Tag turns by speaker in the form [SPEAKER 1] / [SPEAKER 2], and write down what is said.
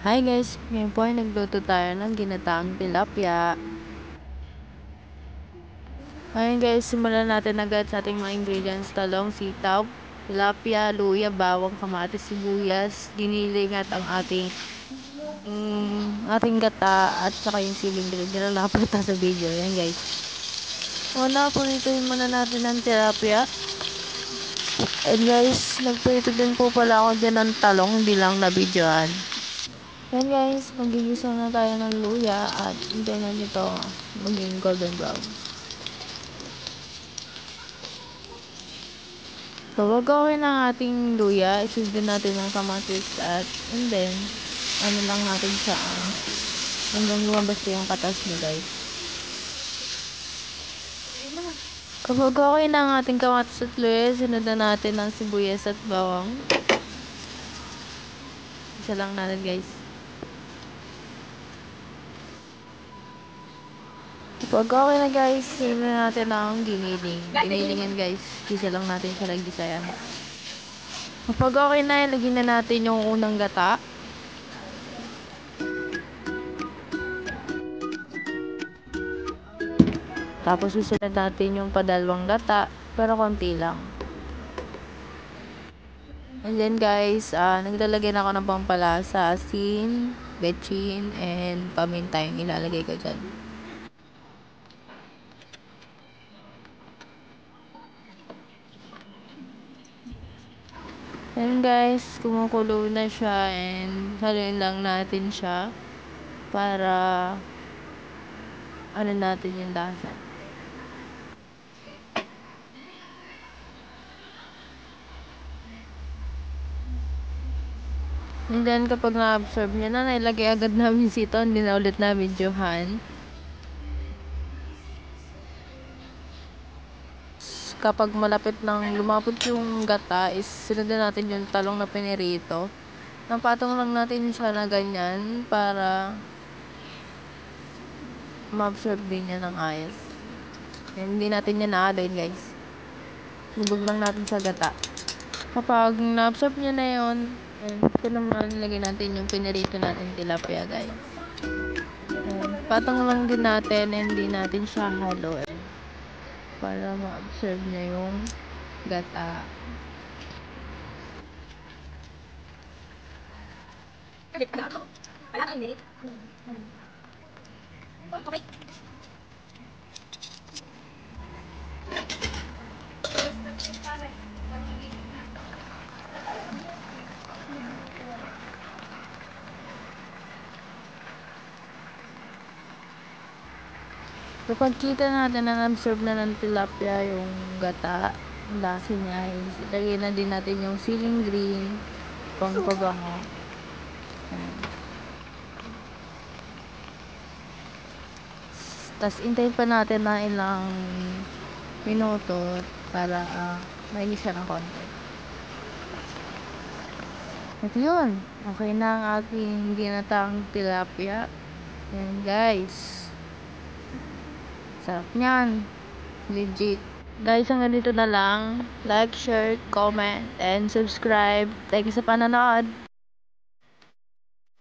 [SPEAKER 1] Hi guys, ngayon po ay nagluto tayo ng ginataang tilapia. Ngayon guys, simulan natin agad sa ating mga ingredients: talong, sitaw, tilapia, luya, bawang, kamatis, sibuyas, giniling at ang ating gata at saka yung siling green. Nilalapit na sa video. Yan guys. Una, punitin muna natin ang tilapia. And guys, nagprito din po pala ako dyan ng talong, hindi lang na videoan. Yan guys, magigisa na tayo ng luya at hintayin na nito maging golden brown. So, wag okay ng ating luya, isunod natin ng kamatis at and then, ano lang natin siya hanggang lumabas yung katas niya guys. Kapag okay na ang ating kamatis at luya, sunod na natin ng sibuyas at bawang. Isa lang natin guys. Kapag okay na guys, sunod na natin ang giniling. Ginilingan guys, isa lang natin siya nagdisayan. Kapag okay na, ilagay na natin yung unang gata. Tapos susunod natin yung padalawang gata, pero konti lang. And then guys, naglalagay na ako ng pampalasa, asin, betchin, and paminta yung ilalagay ko dyan. And guys, kumukulo na siya and haluin lang natin siya para ano natin yung lasa. And then kapag na-absorb niya na, nailagay agad namin sito, hindi na ulit na videohan. Kapag malapit nang lumapot yung gata, is sunodin natin yung talong na pinirito. Napatong lang natin siya na ganyan para ma-absorb din niya ng ayos. Hindi natin yan na-adoin guys. Lubog lang natin sa gata. Kapag na-absorb niya na yun, ito naman nilagay natin yung pinirito natin tilapia guys. Patong lang din natin, hindi natin siya haluin para ma-absorb niya yung gata. Okay. Kapag kita natin na na-absorb na ng tilapia yung gata, lasa niya, ilagay na din natin yung siling green, pangpabango. Tapos intayin pa natin na ilang minuto para mainis siya ng konti. At yun, okay na ang ating ginataang tilapia. Yan guys. Sarap niyan. Legit. Guys, hanggang dito na lang. Like, share, comment, and subscribe. Thank you sa panonood.